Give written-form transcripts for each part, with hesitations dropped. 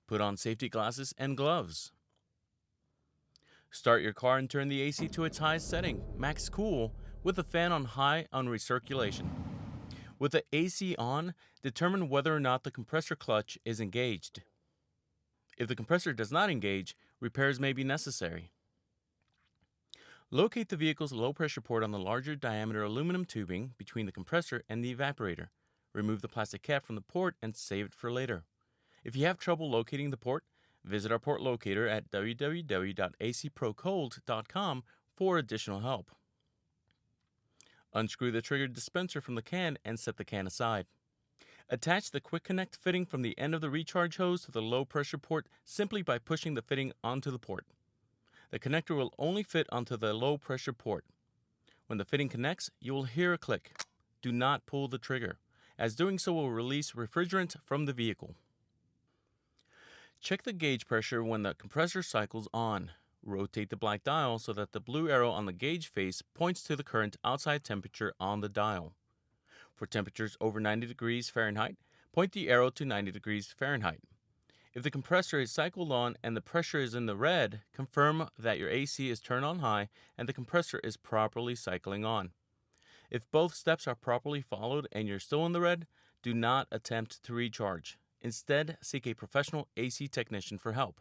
Put on safety glasses and gloves. Start your car and turn the AC to its highest setting, max cool, with the fan on high on recirculation. With the AC on, determine whether or not the compressor clutch is engaged. If the compressor does not engage, repairs may be necessary. Locate the vehicle's low pressure port on the larger diameter aluminum tubing between the compressor and the evaporator. Remove the plastic cap from the port and save it for later. If you have trouble locating the port, visit our port locator at www.acprocold.com for additional help. Unscrew the trigger dispenser from the can and set the can aside. Attach the quick connect fitting from the end of the recharge hose to the low pressure port simply by pushing the fitting onto the port. The connector will only fit onto the low pressure port. When the fitting connects, you will hear a click. Do not pull the trigger, as doing so will release refrigerant from the vehicle. Check the gauge pressure when the compressor cycles on. Rotate the black dial so that the blue arrow on the gauge face points to the current outside temperature on the dial. For temperatures over 90 degrees Fahrenheit, point the arrow to 90 degrees Fahrenheit. If the compressor is cycled on and the pressure is in the red, confirm that your AC is turned on high and the compressor is properly cycling on. If both steps are properly followed and you're still in the red, do not attempt to recharge. Instead, seek a professional AC technician for help.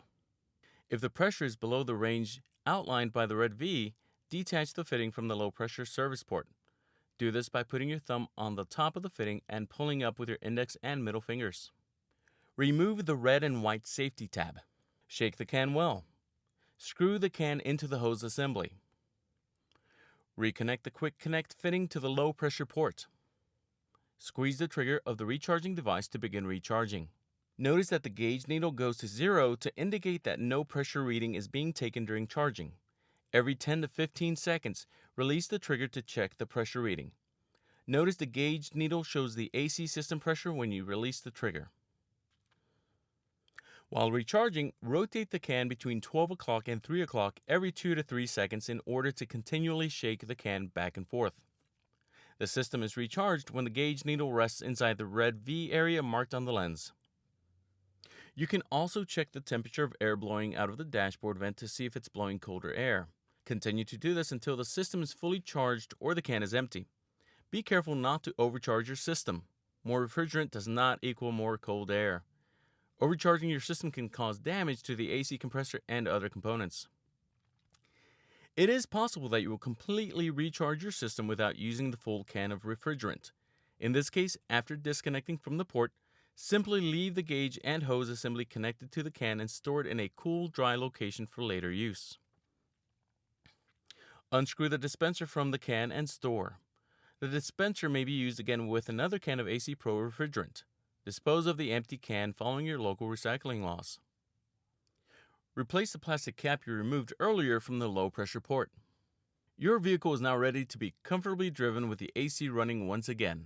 If the pressure is below the range outlined by the red V, detach the fitting from the low pressure service port. Do this by putting your thumb on the top of the fitting and pulling up with your index and middle fingers. Remove the red and white safety tab. Shake the can well. Screw the can into the hose assembly. Reconnect the quick connect fitting to the low pressure port. Squeeze the trigger of the recharging device to begin recharging. Notice that the gauge needle goes to 0 to indicate that no pressure reading is being taken during charging. Every 10 to 15 seconds, release the trigger to check the pressure reading. Notice the gauge needle shows the AC system pressure when you release the trigger. While recharging, rotate the can between 12 o'clock and 3 o'clock every 2 to 3 seconds in order to continually shake the can back and forth. The system is recharged when the gauge needle rests inside the red V area marked on the lens. You can also check the temperature of air blowing out of the dashboard vent to see if it's blowing colder air. Continue to do this until the system is fully charged or the can is empty. Be careful not to overcharge your system. More refrigerant does not equal more cold air. Overcharging your system can cause damage to the AC compressor and other components. It is possible that you will completely recharge your system without using the full can of refrigerant. In this case, after disconnecting from the port, simply leave the gauge and hose assembly connected to the can and store it in a cool, dry location for later use. Unscrew the dispenser from the can and store. The dispenser may be used again with another can of AC Pro refrigerant. Dispose of the empty can following your local recycling laws. Replace the plastic cap you removed earlier from the low pressure port. Your vehicle is now ready to be comfortably driven with the AC running once again.